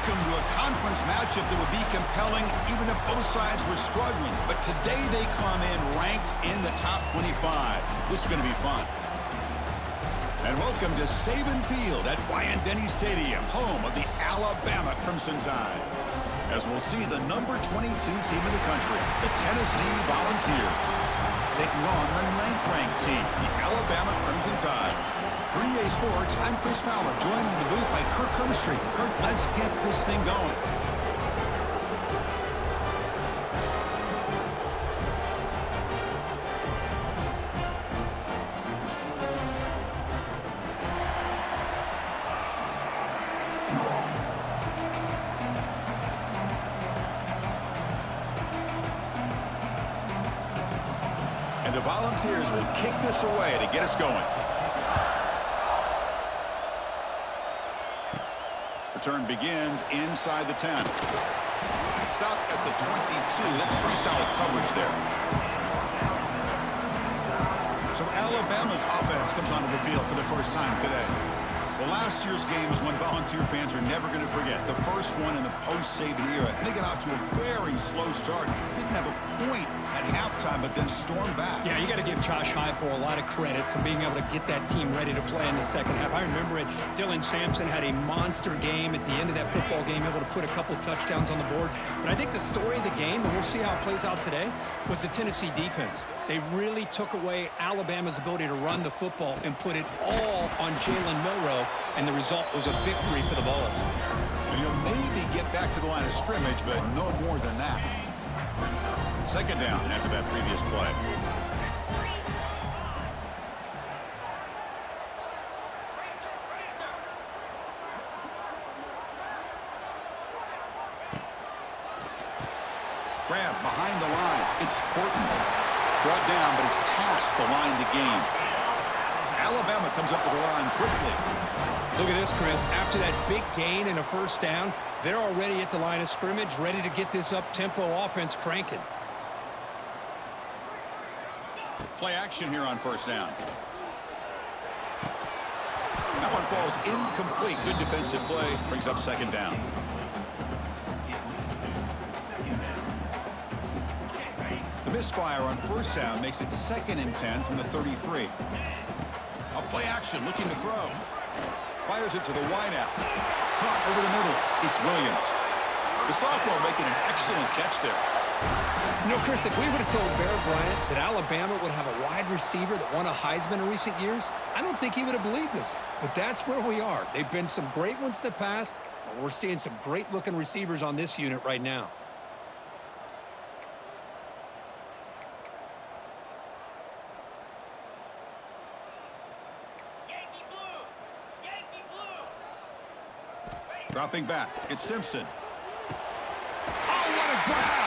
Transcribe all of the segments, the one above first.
welcome to a conference matchup that would be compelling even if both sides were struggling. But today they come in ranked in the top 25. This is going to be fun. And welcome to Saban Field at Bryant-Denny Stadium, home of the Alabama Crimson Tide. As we'll see the number 22 team in the country, the Tennessee Volunteers, taking on the 9th-ranked team, the Alabama Crimson Tide. For EA Sports, I'm Chris Fowler, joined in the booth by Kirk Herbstreit. Kirk, let's get this thing going. And the Volunteers will kick this away to get us going. Return begins inside the 10. Stop at the 22. That's pretty solid coverage there. So Alabama's offense comes onto the field for the first time today. Well, last year's game is one Volunteer fans are never going to forget. The first one in the post-Saban era. And they got off to a very slow start. Didn't have a point at halftime, but then stormed back. Yeah, you got to give Josh Heupel a lot of credit for being able to get that team ready to play in the second half. I remember it. Dylan Sampson had a monster game at the end of that football game, able to put a couple touchdowns on the board. But I think the story of the game, and we'll see how it plays out today, was the Tennessee defense. They really took away Alabama's ability to run the football and put it all on Jalen Milroe, and the result was a victory for the Vols. And you'll maybe get back to the line of scrimmage, but no more than that. Second down after that previous play. Grab behind the line. It's Portman. Brought down, but it's past the line to gain. Alabama comes up with the line quickly. Look at this, Chris. After that big gain and a first down, they're already at the line of scrimmage, ready to get this up-tempo offense cranking. Play action here on first down. That one falls incomplete. Good defensive play. Brings up second down. The misfire on first down makes it 2nd and 10 from the 33. A play action looking to throw. Fires it to the wideout. Caught over the middle. It's Williams. The sophomore making an excellent catch there. You know, Chris, if we would have told Bear Bryant that Alabama would have a wide receiver that won a Heisman in recent years, I don't think he would have believed us. But that's where we are. They've been some great ones in the past, and we're seeing some great-looking receivers on this unit right now. Dropping back, it's Simpson. Oh, what a grab!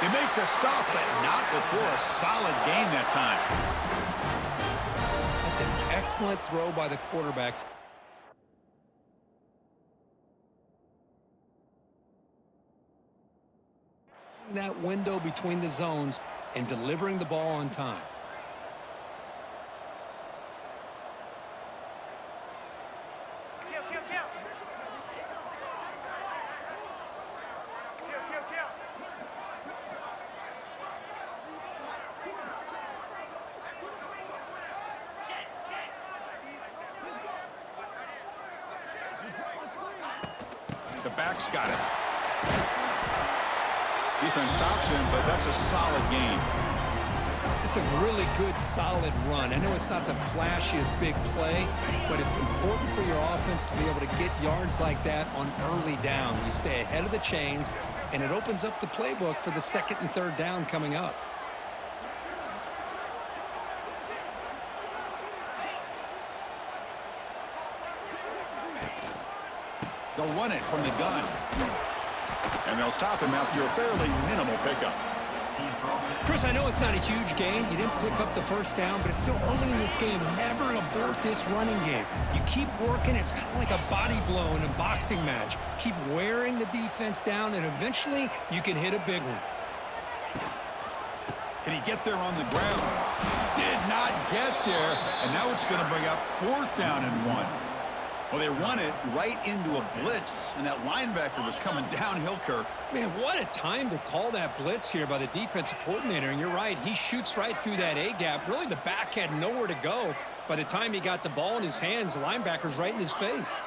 They make the stop, but not before a solid gain that time. That's an excellent throw by the quarterback. That window between the zones and delivering the ball on time. The back's got it. Defense stops him, but that's a solid gain. It's a really good, solid run. I know it's not the flashiest big play, but it's important for your offense to be able to get yards like that on early downs. You stay ahead of the chains, and it opens up the playbook for the 2nd and 3rd down coming up. They'll run it from the gun. And they'll stop him after a fairly minimal pickup. Chris, I know it's not a huge gain. You didn't pick up the first down, but it's still early in this game. Never abort this running game. You keep working. It's kind of like a body blow in a boxing match. Keep wearing the defense down, and eventually you can hit a big one. Can he get there on the ground? Did not get there, and now it's going to bring up 4th down and 1. Well, they run it right into a blitz, and that linebacker was coming downhill, Kirk. Man, what a time to call that blitz here by the defensive coordinator. And you're right, he shoots right through that A-gap. Really, the back had nowhere to go. By the time he got the ball in his hands, the linebacker's right in his face.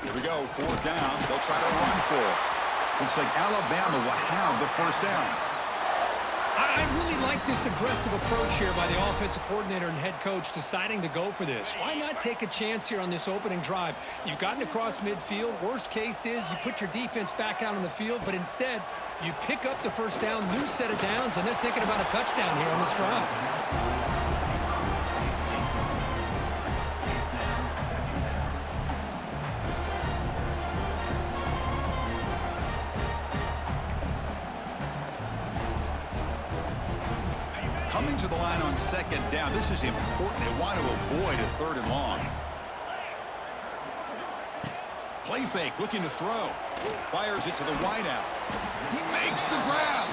Here we go, 4th down. They'll try to run for it. Looks like Alabama will have the first down. I really like this aggressive approach here by the offensive coordinator and head coach deciding to go for this. Why not take a chance here on this opening drive? You've gotten across midfield. Worst case is you put your defense back out on the field, but instead you pick up the first down, new set of downs, and they're thinking about a touchdown here on this drive. Coming to the line on 2nd down. This is important. They want to avoid a 3rd and long. Play fake, looking to throw. Fires it to the wideout. He makes the grab.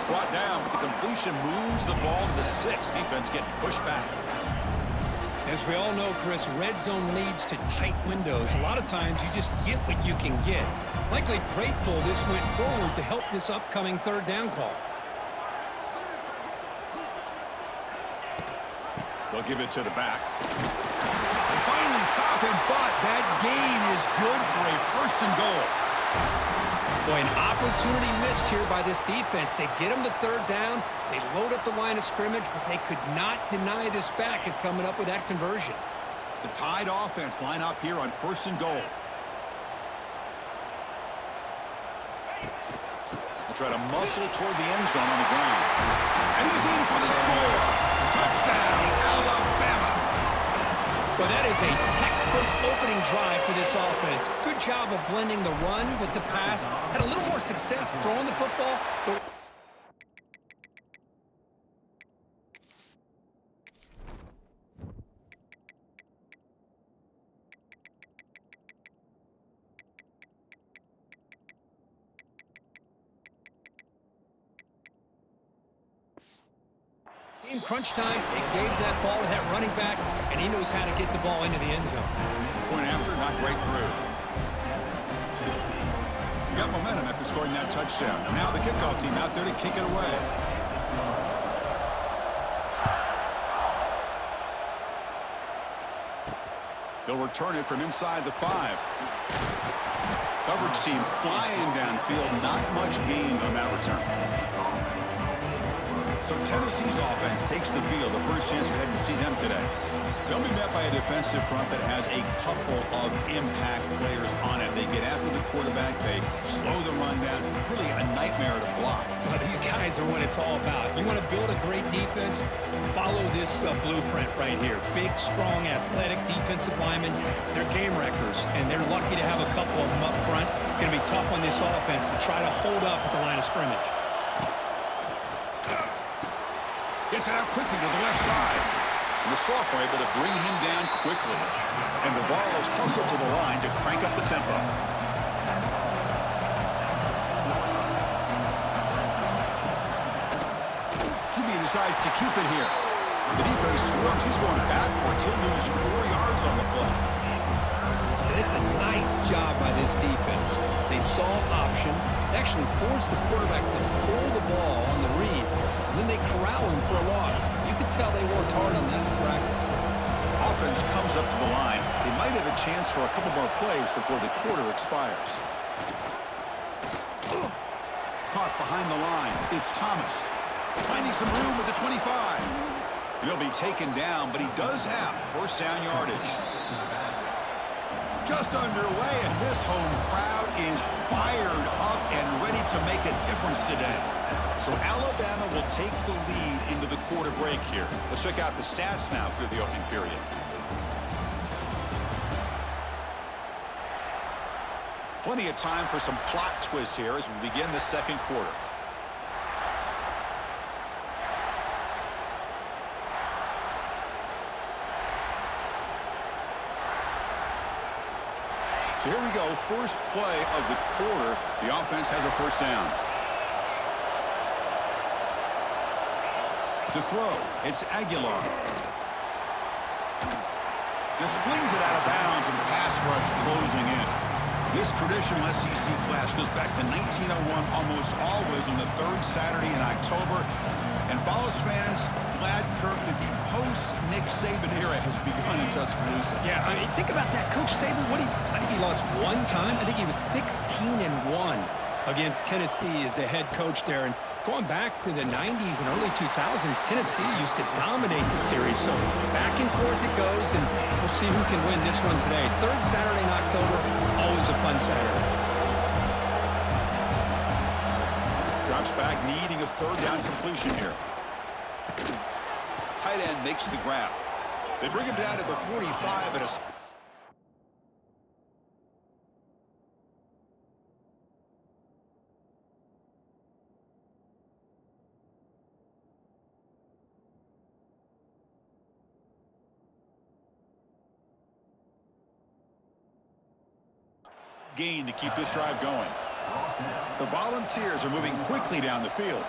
Brought down, but the completion moves the ball to the 6. Defense getting pushed back. As we all know, Chris, red zone leads to tight windows. A lot of times you just get what you can get. Likely grateful this went forward to help this upcoming 3rd down call. They'll give it to the back. They finally stop him, but that gain is good for a 1st and goal. Boy, an opportunity missed here by this defense. They get him to 3rd down. They load up the line of scrimmage, but they could not deny this back of coming up with that conversion. The Tide offense line up here on 1st and goal. They'll try to muscle toward the end zone on the ground. And he's in for the score. Touchdown, Alabama. Well, that is a textbook opening drive for this offense. Good job of blending the run with the pass. Had a little more success throwing the football, but in crunch time, it gave that ball to that running back, and he knows how to get the ball into the end zone. Point after, knocked right through. You got momentum after scoring that touchdown. Now the kickoff team out there to kick it away. They'll return it from inside the 5. Coverage team flying downfield. Not much gain on that return. So Tennessee's offense takes the field. The first chance we had to see them today. They'll be met by a defensive front that has a couple of impact players on it. They get after the quarterback. They slow the run down. Really a nightmare to block. Well, these guys are what it's all about. You want to build a great defense? Follow this blueprint right here. Big, strong, athletic defensive linemen. They're game wreckers, and they're lucky to have a couple of them up front. Going to be tough on this offense to try to hold up at the line of scrimmage. Gets it out quickly to the left side. And the sophomore able to bring him down quickly. And the Vols hustle to the line to crank up the tempo. QB decides to keep it here. The defense swerves. He's going backwards. He'll lose 4 yards on the play. It's a nice job by this defense. They saw option, actually forced the quarterback to pull the ball on the read, and then they corral him for a loss. You could tell they worked hard on that in practice. Offense comes up to the line. They might have a chance for a couple more plays before the quarter expires. Caught behind the line. It's Thomas. Finding some room with the 25. He'll be taken down, but he does have 1st down yardage. Just underway, and this home crowd is fired up and ready to make a difference today. So Alabama will take the lead into the quarter break here. Let's check out the stats now through the opening period. Plenty of time for some plot twists here as we begin the 2nd quarter. So here we go, first play of the quarter. The offense has a 1st down. To throw, it's Aguilar. Just flings it out of bounds, and the pass rush closing in. This traditional SEC clash goes back to 1901 almost always on the third Saturday in October. And Vols fans, glad, Kirk, that the post-Nick Saban era has begun in Tuscaloosa. Yeah, I mean, think about that. Coach Saban, I think he lost one time. I think he was 16-1 against Tennessee as the head coach there. And going back to the 90s and early 2000s, Tennessee used to dominate the series. So back and forth it goes, and we'll see who can win this one today. Third Saturday in October, always a fun Saturday. Drops back, needing a third down completion here. Tight end makes the grab. They bring him down to the 45 at a... gain to keep this drive going. The Volunteers are moving quickly down the field.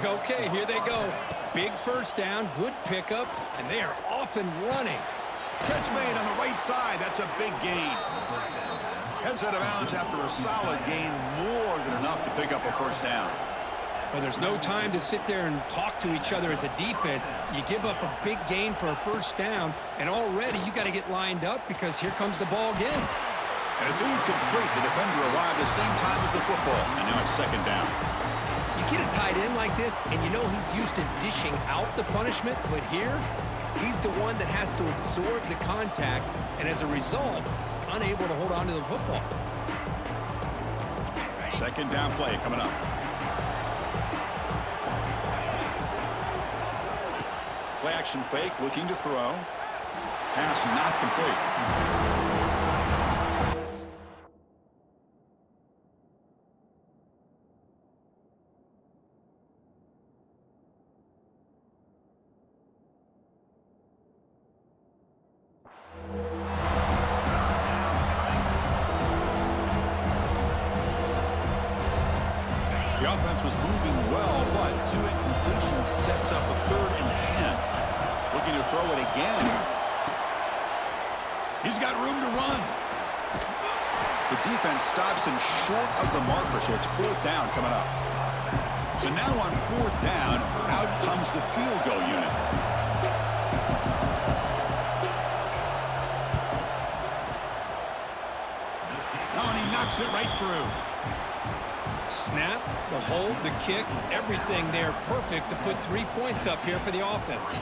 Okay, here they go. Big first down, good pickup, and they are off and running. Catch made on the right side. That's a big gain. Heads out of bounds after a solid gain, more than enough to pick up a first down. Well, there's no time to sit there and talk to each other as a defense. You give up a big gain for a first down, and already you got to get lined up because here comes the ball again. And it's incomplete. The defender arrived the same time as the football, and now it's second down. You get a tight end like this, and you know he's used to dishing out the punishment, but here, he's the one that has to absorb the contact, and as a result, he's unable to hold on to the football. Second down play coming up. Play action fake, looking to throw. Pass not complete. The offense was moving well, but two incompletions sets up a 3rd and 10. Looking to throw it again. He's got room to run. The defense stops him short of the marker, so it's 4th down coming up. So now on 4th down, out comes the field goal unit. Oh, and he knocks it right through. Snap, the hold, the kick, everything there perfect to put 3 points up here for the offense.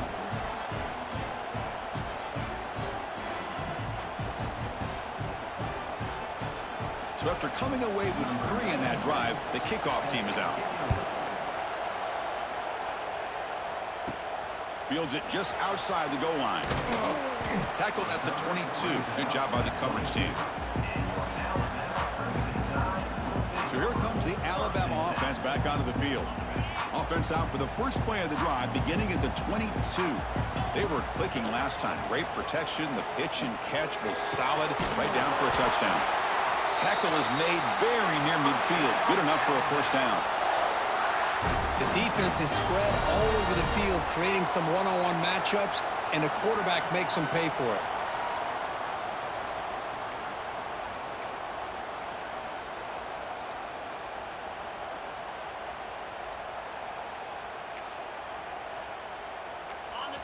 So after coming away with 3 in that drive, the kickoff team is out. Fields it just outside the goal line. Tackled at the 22. Good job by the coverage team. So here comes the Alabama offense back onto the field. Offense out for the first play of the drive, beginning at the 22. They were clicking last time. Great protection. The pitch and catch was solid. Right down for a touchdown. Tackle is made very near midfield. Good enough for a first down. The defense is spread all over the field, creating some one-on-one matchups, and the quarterback makes them pay for it.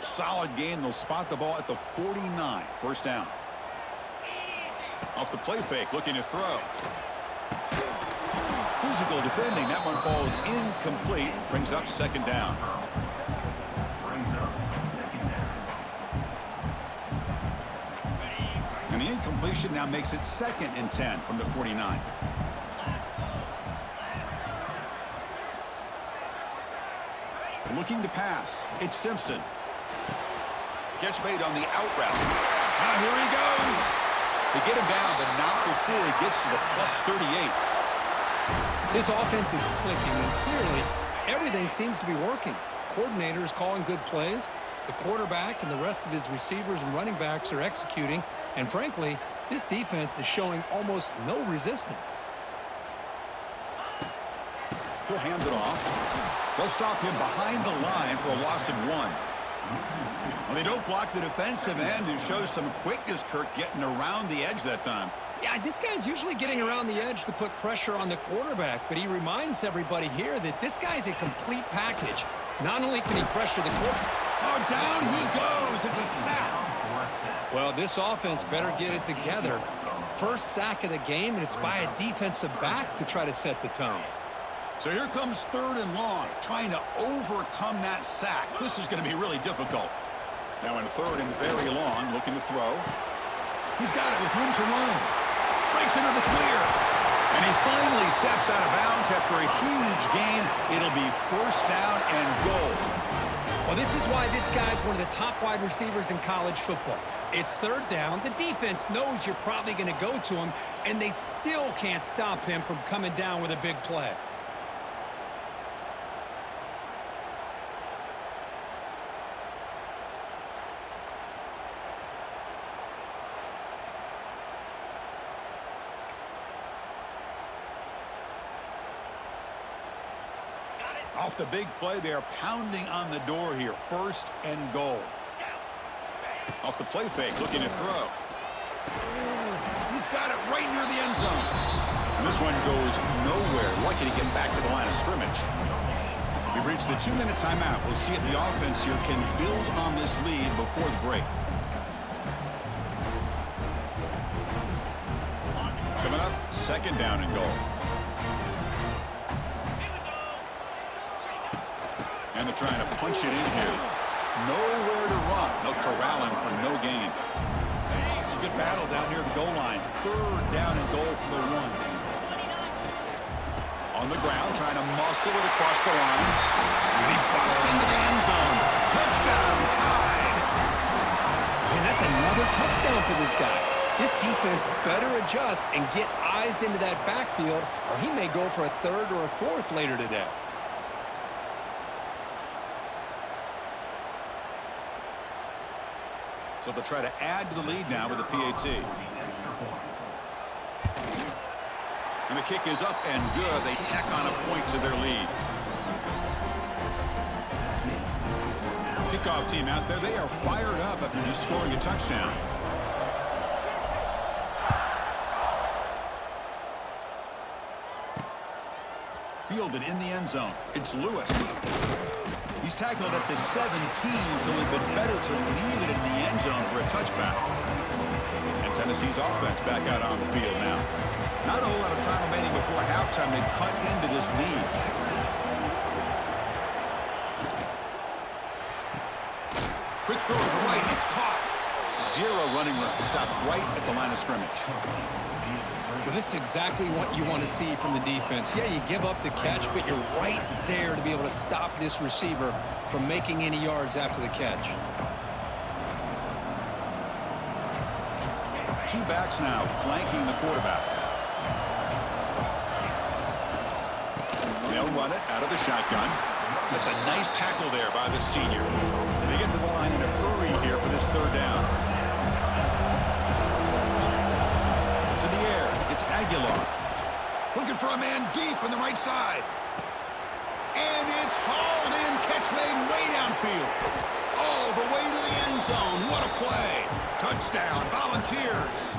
Solid gain. They'll spot the ball at the 49. First down. Off the play fake, looking to throw. Physical defending. That one falls incomplete. Brings up second down. And the incompletion now makes it 2nd and 10 from the 49. Looking to pass. It's Simpson. Catch made on the out route. Now here he goes. They get him down, but not before he gets to the plus 38. This offense is clicking, and clearly everything seems to be working. The coordinator is calling good plays. The quarterback and the rest of his receivers and running backs are executing. And frankly, this defense is showing almost no resistance. He'll hand it off. They'll stop him behind the line for a loss of 1. Well, they don't block the defensive end, who shows some quickness, Kirk, getting around the edge that time. Yeah, this guy's usually getting around the edge to put pressure on the quarterback, but he reminds everybody here that this guy's a complete package. Not only can he pressure the quarterback. Oh, down he goes. It's a sack. Well, this offense better get it together. First sack of the game, and it's by a defensive back to try to set the tone. So here comes 3rd and long, trying to overcome that sack. This is going to be really difficult. Now in 3rd and very long, looking to throw. He's got it with room to run. Breaks into the clear. And he finally steps out of bounds after a huge gain. It'll be 1st down and goal. Well, this is why this guy's one of the top wide receivers in college football. It's 3rd down. The defense knows you're probably going to go to him, and they still can't stop him from coming down with a big play. Off the big play, they are pounding on the door here. 1st and goal. Off the play fake, looking to throw. He's got it right near the end zone. And this one goes nowhere. Lucky to get back to the line of scrimmage. We've reached the 2-minute timeout. We'll see if the offense here can build on this lead before the break. Coming up, 2nd down and goal. And they're trying to punch it in here. Nowhere to run. They'll corral him for no gain. It's a good battle down near the goal line. 3rd down and goal for the 1. On the ground, trying to muscle it across the line. And he busts into the end zone. Touchdown, tied. And that's another touchdown for this guy. This defense better adjust and get eyes into that backfield, or he may go for a 3rd or a 4th later today. So they'll try to add to the lead now with a PAT. And the kick is up and good. They tack on a point to their lead. Kickoff team out there. They are fired up after just scoring a touchdown. Fielded in the end zone. It's Lewis. He's tackled at the 17, so it'd been better to leave it in the end zone for a touchback. And Tennessee's offense back out on the field now. Not a whole lot of time remaining before halftime to cut into this lead. Quick throw to the right. It's caught. 0 running room. Stopped right at the line of scrimmage. Well, this is exactly what you want to see from the defense. Yeah, you give up the catch, but you're right there to be able to stop this receiver from making any yards after the catch. 2 backs now flanking the quarterback. They'll run it out of the shotgun. That's a nice tackle there by the senior. They get to the line in a hurry here for this 3rd down. To the air, it's Aguilar. Looking for a man deep on the right side. And it's hauled in, catch made way downfield. All the way to the end zone. What a play. Touchdown, Volunteers.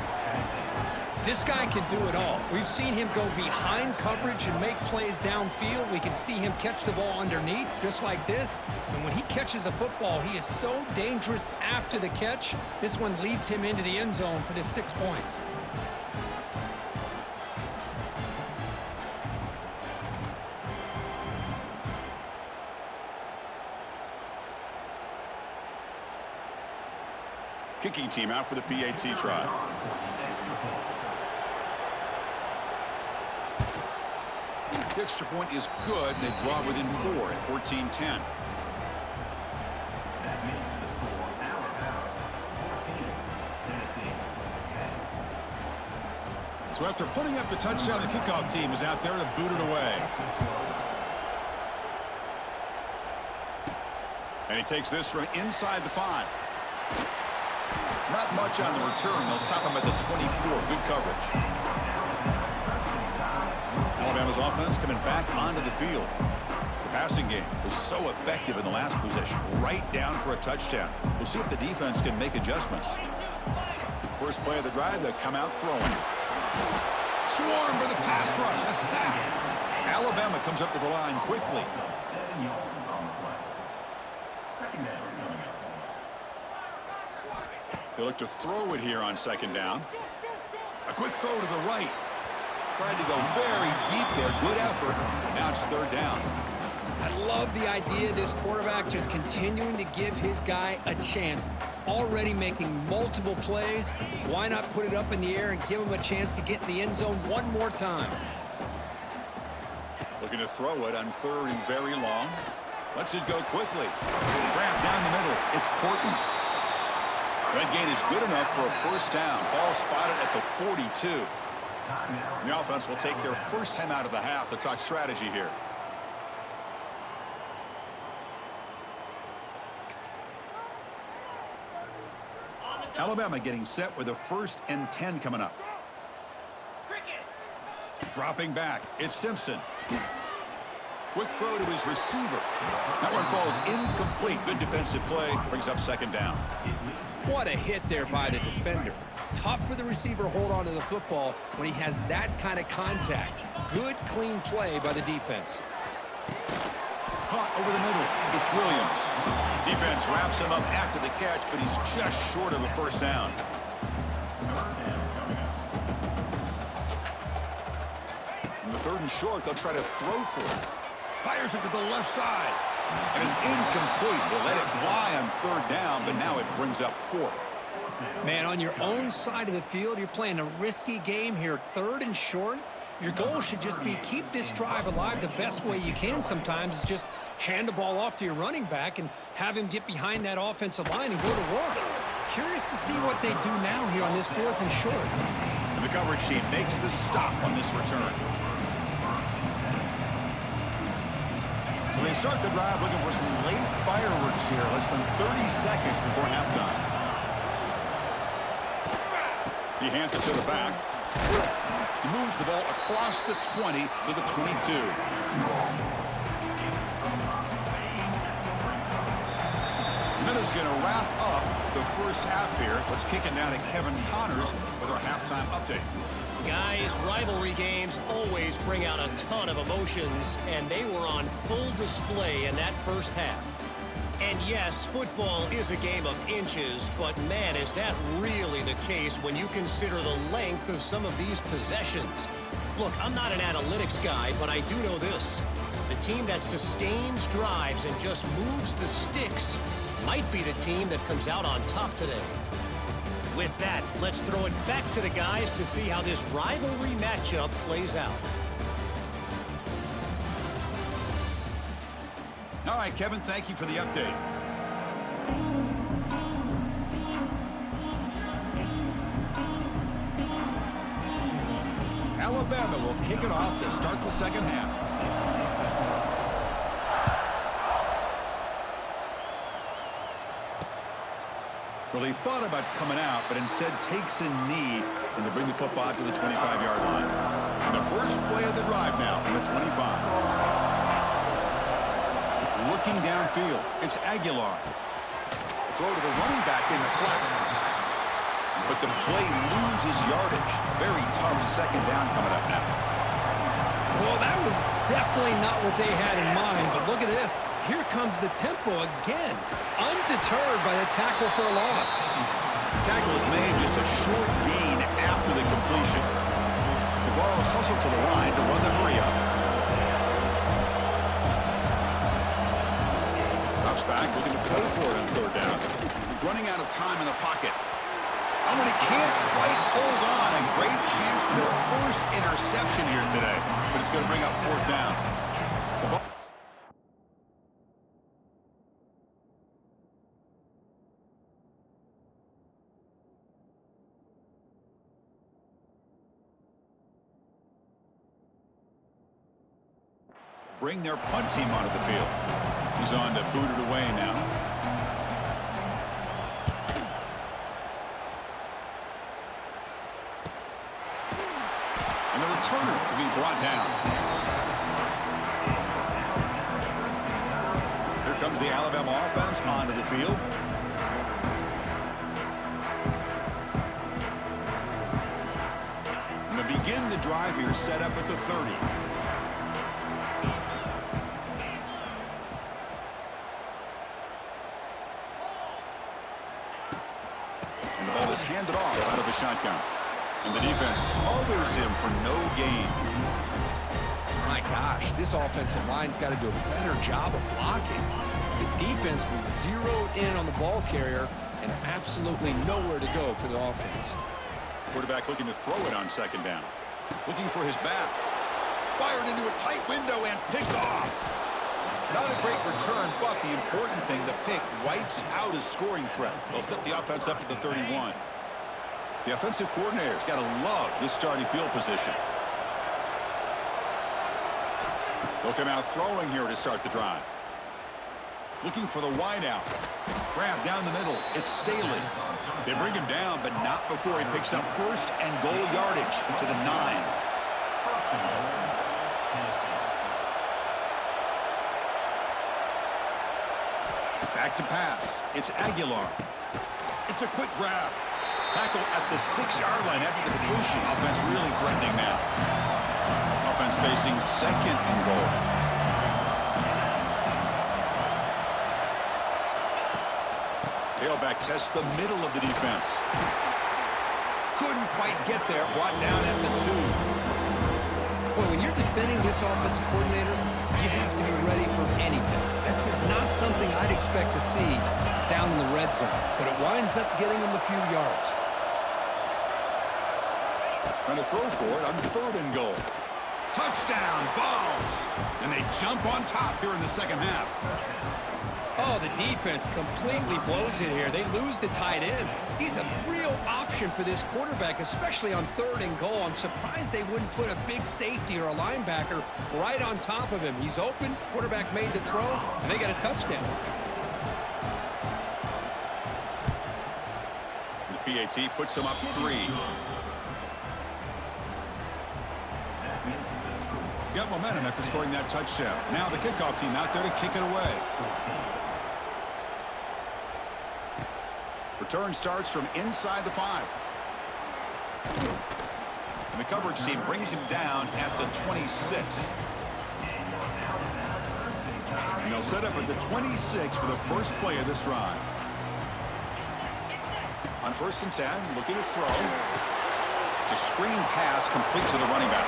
This guy can do it all. We've seen him go behind coverage and make plays downfield. We can see him catch the ball underneath, just like this. And when he catches a football, he is so dangerous after the catch. This one leads him into the end zone for the 6 points. Kicking team out for the PAT try. The extra point is good, and they draw within 4 at 14-10. So after putting up the touchdown, the kickoff team is out there to boot it away. And he takes this from inside the 5. Not much on the return. They'll stop him at the 24. Good coverage. Alabama's offense coming back onto the field. The passing game was so effective in the last possession, right down for a touchdown. We'll see if the defense can make adjustments. First play of the drive, they come out throwing. Swarm for the pass rush, a sack. Alabama comes up to the line quickly. They look to throw it here on second down. A quick throw to the right. Tried to go very deep there. Good effort. Now it's third down. I love the idea of this quarterback just continuing to give his guy a chance. Already making multiple plays. Why not put it up in the air and give him a chance to get in the end zone one more time? Looking to throw it on third and very long. Lets it go quickly. Grab down the middle. It's Horton. That gain is good enough for a first down. Ball spotted at the 42. The offense will take their first time out of the half to talk strategy here. Alabama getting set with a 1st and 10 coming up. Dropping back, it's Simpson. Quick throw to his receiver. That one falls incomplete. Good defensive play. Brings up second down. What a hit there by the defender. Tough for the receiver to hold on to the football when he has that kind of contact. Good, clean play by the defense. Caught over the middle. It's Williams. Defense wraps him up after the catch, but he's just short of a first down. In the 3rd and short, they'll try to throw for it. Fires it to the left side. And it's incomplete. They let it fly on 3rd down, but now it brings up 4th. Man, on your own side of the field, you're playing a risky game here. 3rd and short. Your goal should just be keep this drive alive the best way you can sometimes is just hand the ball off to your running back and have him get behind that offensive line and go to work. Curious to see what they do now here on this 4th and short. And the coverage team makes the stop on this return. So they start the drive looking for some late fireworks here, less than 30 seconds before halftime. He hands it to the back. He moves the ball across the 20 to the 22. Miller's going to wrap up the first half here. Let's kick it down to Kevin Connors with our halftime update. Guys, rivalry games always bring out a ton of emotions, and they were on full display in that first half. And yes, football is a game of inches, but man, is that really the case when you consider the length of some of these possessions. Look, I'm not an analytics guy, but I do know this. The team that sustains drives and just moves the sticks might be the team that comes out on top today. With that, let's throw it back to the guys to see how this rivalry matchup plays out. All right, Kevin, thank you for the update. Alabama will kick it off to start the second half. Well, he thought about coming out, but instead takes a knee and to bring the football to the 25-yard line. And the first play of the drive now from the 25. Looking downfield, it's Aguilar. Throw to the running back in the flat. But the play loses yardage. Very tough second down coming up now. Well, that was definitely not what they had in mind, but look at this. Here comes the tempo again, undeterred by the tackle for a loss. Tackle is made just a short gain after the completion. The ball is hustled to the line to run the hurry up. Drops back, looking to throw for it on 3rd down. Running out of time in the pocket. And when he can't quite hold on, a great chance for their first interception here today. But it's going to bring up 4th down. Bring their punt team onto the field. He's on to boot it away now. And the returner will be brought down. the Alabama offense onto the field. And to begin the drive here, set up at the 30. And the ball is handed off out of the shotgun. And the defense smothers him for no gain. My gosh, this offensive line's got to do a better job of blocking. The defense was zeroed in on the ball carrier and absolutely nowhere to go for the offense. Quarterback looking to throw it on second down. Looking for his back. Fired into a tight window and picked off. Not a great return, but the important thing, the pick wipes out his scoring threat. They'll set the offense up at the 31. The offensive coordinator's got to love this starting field position. They'll come out throwing here to start the drive. Looking for the wideout. Grab down the middle. It's Staley. They bring him down, but not before he picks up first and goal yardage to the 9. Back to pass. It's Aguilar. It's a quick grab. Tackle at the 6-yard line after the completion. Offense really threatening now. Offense facing second and goal. Tailback tests the middle of the defense. Couldn't quite get there. Brought down at the 2. Boy, when you're defending this offensive coordinator, you have to be ready for anything. This is not something I'd expect to see down in the red zone, but it winds up getting him a few yards. Trying to throw for it on 3rd and goal. Touchdown, Vols! And they jump on top here in the second half. Oh, the defense completely blows it here. They lose the tight end. He's a real option for this quarterback, especially on 3rd and goal. I'm surprised they wouldn't put a big safety or a linebacker right on top of him. He's open, quarterback made the throw, and they got a touchdown. The PAT puts him up 3. Got momentum after scoring that touchdown. Now the kickoff team out there to kick it away. Return starts from inside the 5. And the coverage team brings him down at the 26. And they'll set up at the 26 for the first play of this drive. On 1st and 10, looking to throw. It's a screen pass complete to the running back.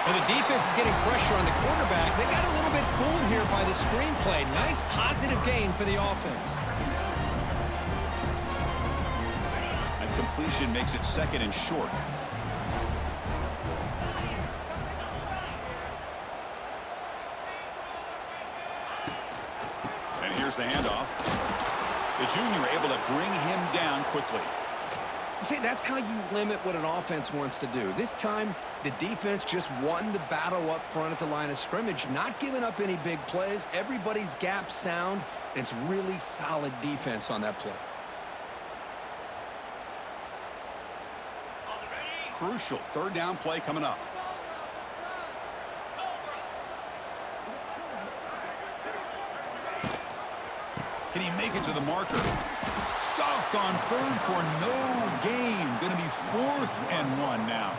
And the defense is getting pressure on the quarterback. They got a little bit fooled here by the screenplay. Nice positive gain for the offense. And completion makes it 2nd and short. And here's the handoff. The junior able to bring him down quickly. See, that's how you limit what an offense wants to do. This time, the defense just won the battle up front at the line of scrimmage, not giving up any big plays. Everybody's gap sound. It's really solid defense on that play. Crucial 3rd down play coming up. Can he make it to the marker? Stuffed on 3rd for no gain. Going to be 4th and 1 now.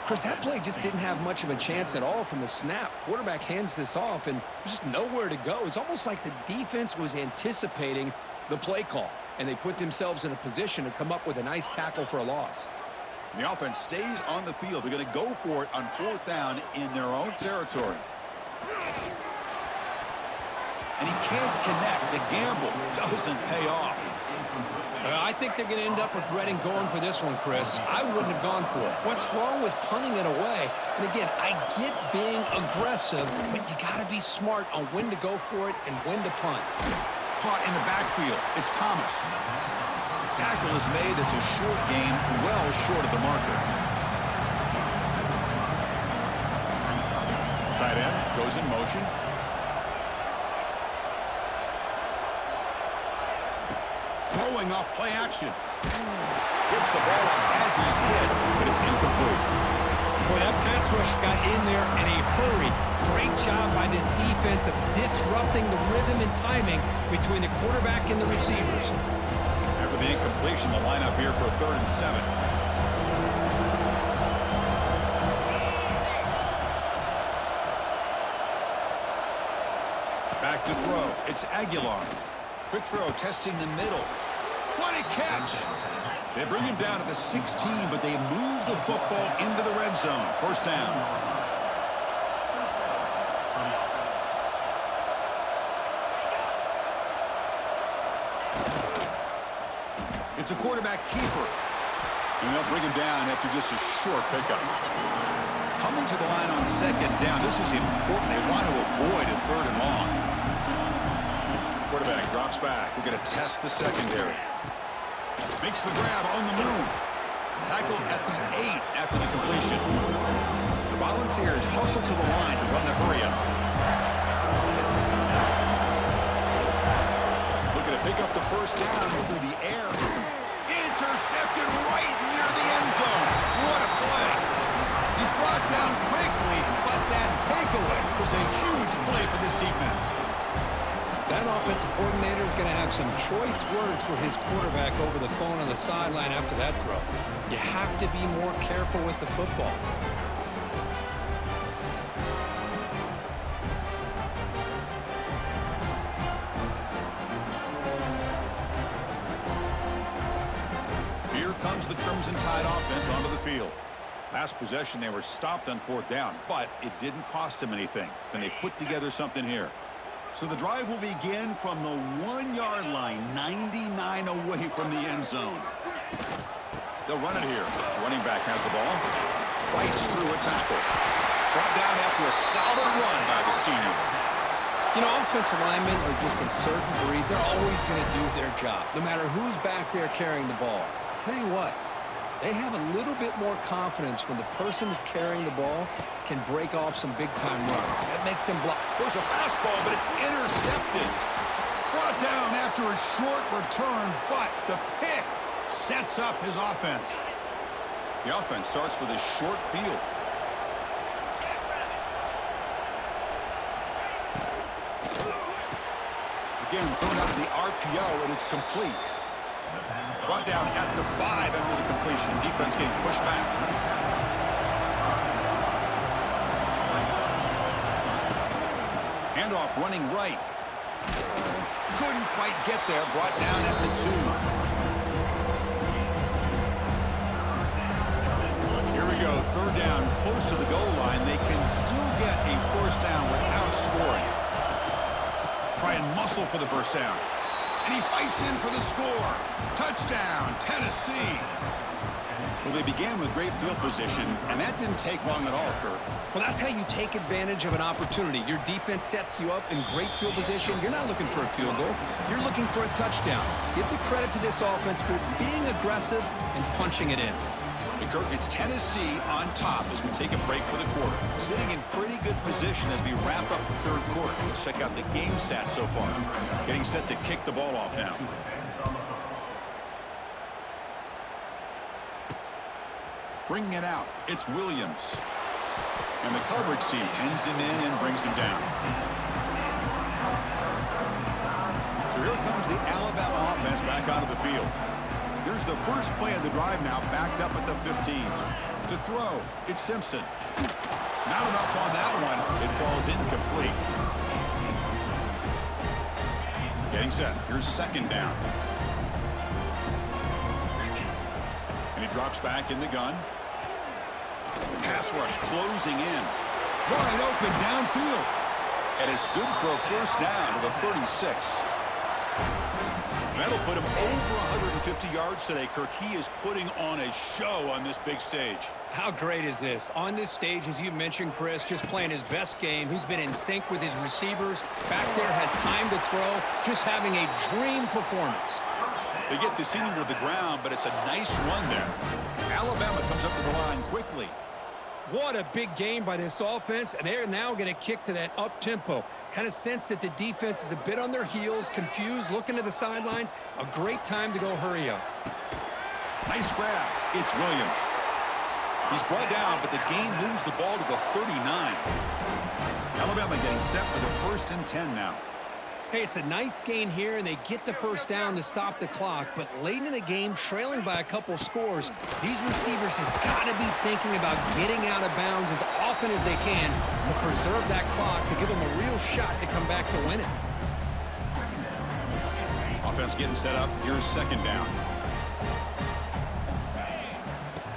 Chris, that play just didn't have much of a chance at all from the snap. Quarterback hands this off, and there's just nowhere to go. It's almost like the defense was anticipating the play call, and they put themselves in a position to come up with a nice tackle for a loss. The offense stays on the field. They're going to go for it on 4th down in their own territory. And he can't connect. The gamble doesn't pay off. I think they're going to end up regretting going for this one, Chris. I wouldn't have gone for it. What's wrong with punting it away? And again, I get being aggressive, but you got to be smart on when to go for it and when to punt. Caught in the backfield. It's Thomas. Tackle is made. It's a short gain, well short of the marker. Tight end goes in motion. Throwing off play action. Gets the ball off as he's hit, but it's incomplete. Boy, that pass rush got in there in a hurry. Great job by this defense of disrupting the rhythm and timing between the quarterback and the receivers. After the incompletion, the lineup here for 3rd and 7. Back to throw. It's Aguilar. Quick throw, testing the middle. What a catch! They bring him down to the 16, but they move the football into the red zone. 1st down. It's a quarterback keeper. And they'll bring him down after just a short pickup. Coming to the line on 2nd down. This is important. They want to avoid a 3rd and long. Quarterback drops back. We're going to test the secondary. Makes the grab on the move. Tackle at the 8 after the completion. The Volunteers hustle to the line to run the hurry up. Looking to pick up the 1st down through the air. Intercepted right near the end zone. What a play. He's brought down quickly, but that takeaway was a huge play for this defense. That offensive coordinator is going to have some choice words for his quarterback over the phone on the sideline after that throw. You have to be more careful with the football. Here comes the Crimson Tide offense onto the field. Last possession, they were stopped on 4th down, but it didn't cost them anything. Can they put together something here? So the drive will begin from the 1-yard line, 99 away from the end zone. They'll run it here. Running back has the ball. Fights through a tackle. Brought down after a solid run by the senior. You know, offensive linemen are just a certain breed. They're always going to do their job, no matter who's back there carrying the ball. I'll tell you what, they have a little bit more confidence when the person that's carrying the ball can break off some big-time runs. That makes them block. There's a fastball, but it's intercepted. Brought down after a short return, but the pick sets up his offense. The offense starts with a short field. Again, thrown out of the RPO, and it's complete. Brought down at the 5 after the completion. Defense getting pushed back. Handoff running right. Couldn't quite get there. Brought down at the 2. Here we go. 3rd down, close to the goal line. They can still get a 1st down without scoring. Try and muscle for the 1st down. And he fights in for the score. Touchdown, Tennessee. Well, they began with great field position, and that didn't take long at all, Kirk. Well, that's how you take advantage of an opportunity. Your defense sets you up in great field position. You're not looking for a field goal. You're looking for a touchdown. Give the credit to this offense for being aggressive and punching it in. And Kirk, it's Tennessee on top as we take a break for the quarter. Sitting in pretty good position as we wrap up the 3rd quarter. Let's check out the game stats so far. Getting set to kick the ball off now. Bringing it out, it's Williams. And the coverage team pins him in and brings him down. So here comes the Alabama offense back onto the field. Here's the first play of the drive now, backed up at the 15. To throw, it's Simpson. Not enough on that one. It falls incomplete. Getting set. Here's 2nd down. And he drops back in the gun. Pass rush closing in. Wide open downfield. And it's good for a 1st down to the 36. That'll put him over 150 yards today, Kirk. He is putting on a show on this big stage. How great is this? On this stage, as you mentioned, Chris, just playing his best game. He's been in sync with his receivers. Back there, has time to throw. Just having a dream performance. They get the senior to the ground, but it's a nice run there. Alabama comes up to the line quickly. What a big game by this offense, and they're now going to kick to that up-tempo. Kind of sense that the defense is a bit on their heels, confused, looking to the sidelines. A great time to go hurry up. Nice grab. It's Williams. He's brought down, but the game moves the ball to the 39. Alabama getting set for the 1st and 10 now. Hey, it's a nice gain here, and they get the first down to stop the clock. But late in the game, trailing by a couple scores, these receivers have got to be thinking about getting out of bounds as often as they can to preserve that clock, to give them a real shot to come back to win it. Offense getting set up. Here's 2nd down.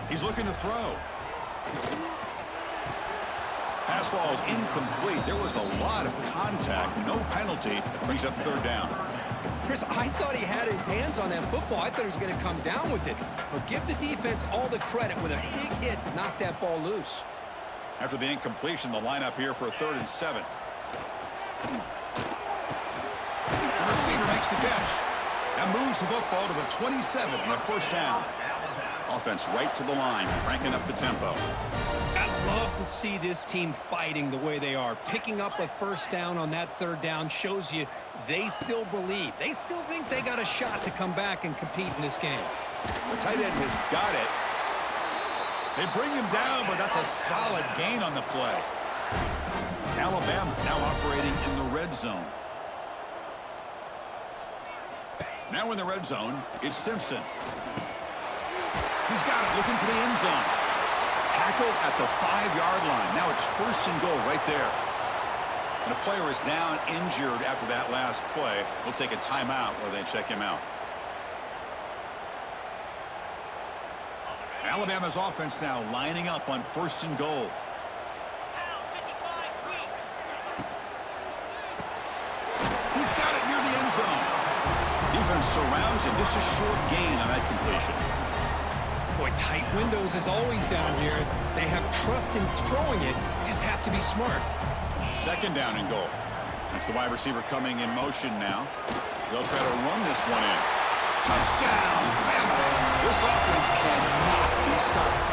He's looking to throw. Pass ball is incomplete. There was a lot of contact. No penalty. Brings up 3rd down. Chris, I thought he had his hands on that football. I thought he was going to come down with it. But give the defense all the credit with a big hit to knock that ball loose. After the incompletion, the lineup here for a 3rd and 7. The receiver makes the catch. That moves the football to the 27 and a 1st down. Offense right to the line, cranking up the tempo. I love to see this team fighting the way they are. Picking up a 1st down on that 3rd down shows you they still believe. They still think they got a shot to come back and compete in this game. The tight end has got it. They bring him down, but that's a solid gain on the play. Alabama now operating in the red zone. Now in the red zone, it's Simpson. He's got it, looking for the end zone. Tackled at the 5-yard line. Now it's 1st and goal right there. And a player is down injured after that last play. We'll take a timeout where they check him out. Alabama's offense now lining up on 1st and goal. He's got it near the end zone. Defense surrounds him. Just a short gain on that completion. Boy, tight windows is always down here. They have trust in throwing it. You just have to be smart. 2nd down and goal. That's the wide receiver coming in motion now. They'll try to run this one in. Touchdown, Bama. This offense cannot be stopped.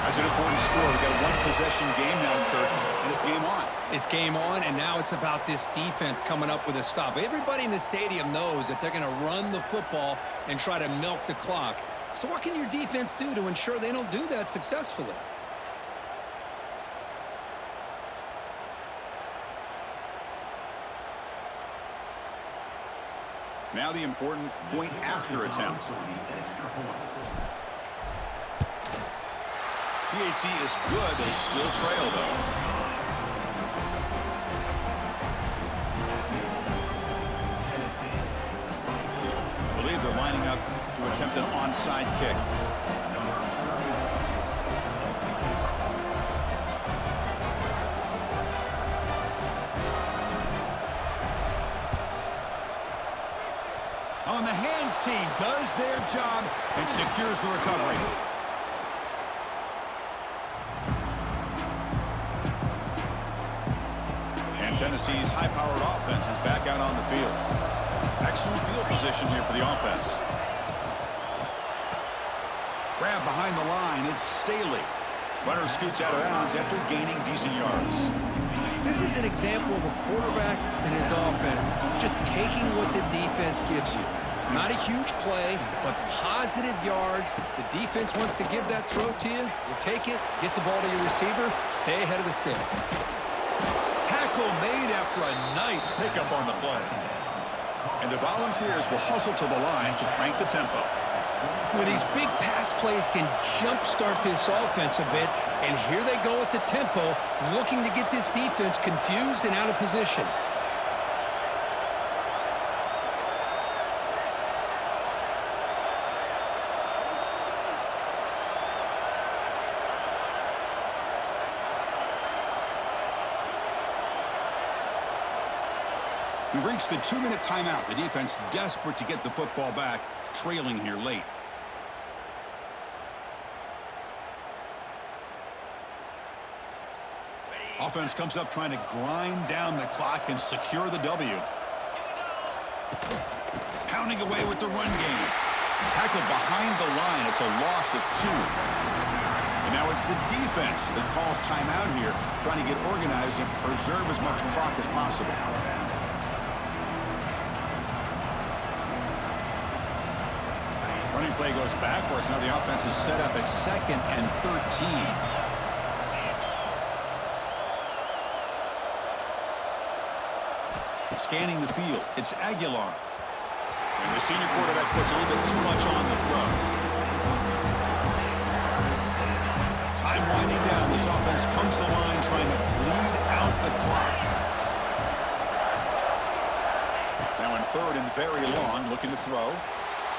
That's an important score. We've got a 1-possession game now, Kirk, and it's game on. It's game on, and now it's about this defense coming up with a stop. Everybody in the stadium knows that they're going to run the football and try to milk the clock. So what can your defense do to ensure they don't do that successfully? Now the important point after attempt. PHC is good. They still trail, though. I believe they're lining up to attempt an onside kick. On the hands team does their job and secures the recovery. And Tennessee's high-powered offense is back out on the field. Excellent field position here for the offense. Grab behind the line, it's Staley. Runner scoots out of bounds after gaining decent yards. This is an example of a quarterback and his offense just taking what the defense gives you. Not a huge play, but positive yards. The defense wants to give that throw to you. You take it, get the ball to your receiver, stay ahead of the sticks. Tackle made after a nice pickup on the play. And the Volunteers will hustle to the line to crank the tempo. Well, these big pass plays can jumpstart this offense a bit, and here they go at the tempo, looking to get this defense confused and out of position. We've reached the 2-minute timeout. The defense desperate to get the football back, trailing here late. Offense comes up trying to grind down the clock and secure the W. Pounding away with the run game. Tackled behind the line. It's a loss of 2. And now it's the defense that calls timeout here, trying to get organized and preserve as much clock as possible. Running play goes backwards. Now the offense is set up at 2nd and 13. Scanning the field, it's Aguilar. And the senior quarterback puts a little bit too much on the throw. Time winding down. This offense comes to the line trying to bleed out the clock. Now in 3rd and very long, looking to throw.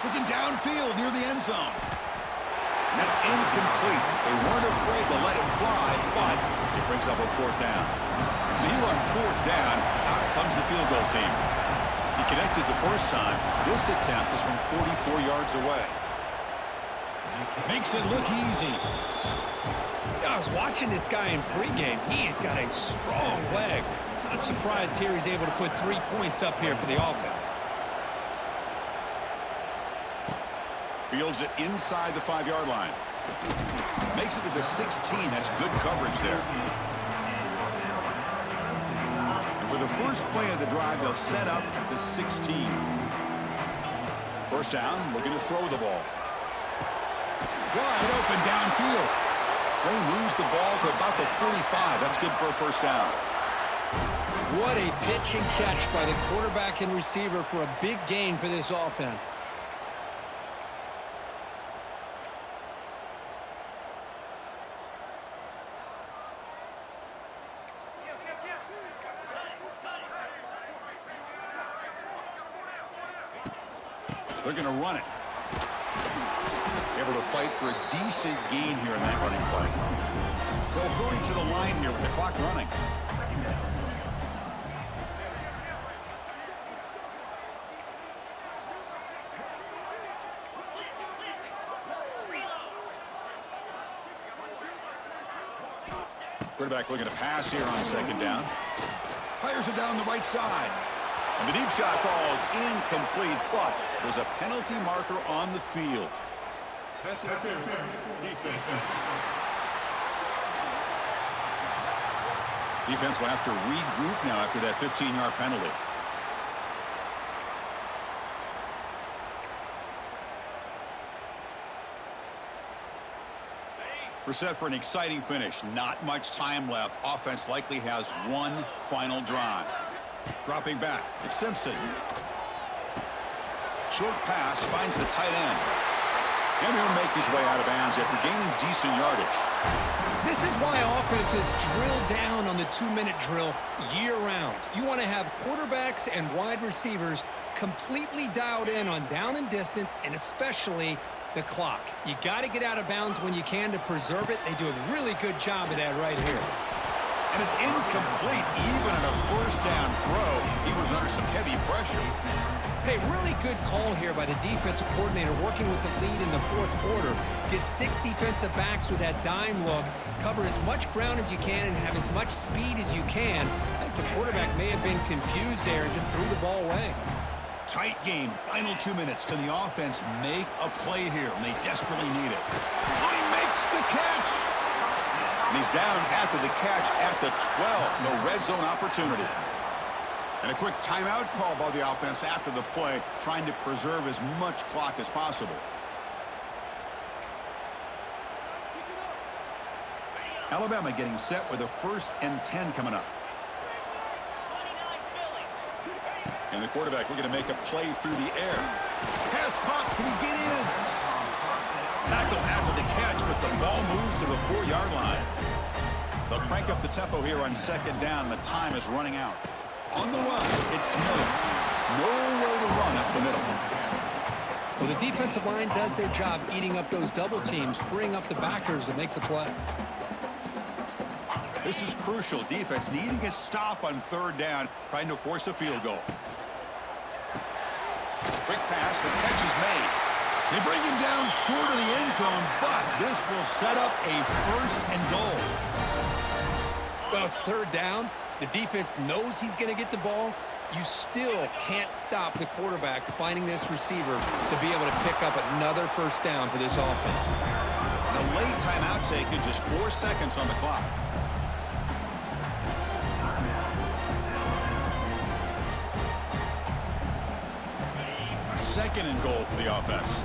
Looking downfield near the end zone. And that's incomplete. They weren't afraid to let it fly, but it brings up a 4th down. So here on 4th down, out comes the field goal team. He connected the first time. This attempt is from 44 yards away. Makes it look easy. I was watching this guy in pregame. He's got a strong leg. Not surprised here he's able to put 3 points up here for the offense. Fields it inside the 5-yard line. Makes it to the 16. That's good coverage there. And for the first play of the drive, they'll set up at the 16. First down, looking to throw the ball. Wide open downfield. They lose the ball to about the 45. That's good for a first down. What a pitch and catch by the quarterback and receiver for a big gain for this offense. They're going to run it. Able to fight for a decent gain here in that running play. They'll hurry to the line here with the clock running. Quarterback looking to pass here on 2nd down. Fires it down the right side. And the deep shot falls incomplete, but there's a penalty marker on the field. Defense will have to regroup now after that 15-yard penalty. We're set for an exciting finish. Not much time left. Offense likely has one final drive. Dropping back, it's Simpson. Short pass finds the tight end. And he'll make his way out of bounds after gaining decent yardage. This is why offenses drill down on the 2-minute drill year-round. You want to have quarterbacks and wide receivers completely dialed in on down and distance, and especially the clock. You got to get out of bounds when you can to preserve it. They do a really good job of that right here. And it's incomplete even on a first down throw. He was under some heavy pressure. Hey, really good call here by the defensive coordinator working with the lead in the 4th quarter. Get 6 defensive backs with that dime look. Cover as much ground as you can and have as much speed as you can. I think the quarterback may have been confused there and just threw the ball away. Tight game. Final 2 minutes. Can the offense make a play here? And they desperately need it. Oh, he makes the catch. And he's down after the catch at the 12. No red zone opportunity. And a quick timeout call by the offense after the play, trying to preserve as much clock as possible. Alabama getting set with a 1st and 10 coming up. And the quarterback looking to make a play through the air. Pass caught. Can he get in? Tackle after the catch, but the ball moves to the 4-yard line. They'll crank up the tempo here on 2nd down. The time is running out. On the run, it's Miller. Nowhere to run up the middle. Well, the defensive line does their job eating up those double teams, freeing up the backers to make the play. This is crucial. Defense needing a stop on 3rd down, trying to force a field goal. Quick pass, the catch is made. They bring him down short of the end zone, but this will set up a 1st and goal. Well, it's 3rd down. The defense knows he's going to get the ball. You still can't stop the quarterback finding this receiver to be able to pick up another 1st down for this offense. And a late timeout taken, just 4 seconds on the clock. Second and goal for the offense.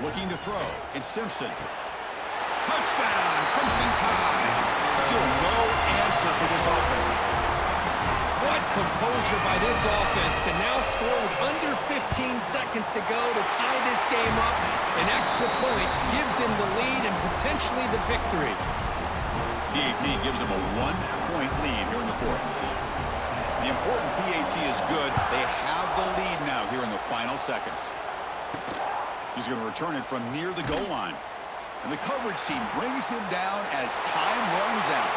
Looking to throw. It's Simpson. Touchdown, Crimson Tide. Still no answer for this offense. What composure by this offense to now score with under 15 seconds to go to tie this game up. An extra point gives him the lead and potentially the victory. PAT gives him a 1-point lead here in the fourth. The important PAT is good. They have the lead now here in the final seconds. He's going to return it from near the goal line. And the coverage team brings him down as time runs out.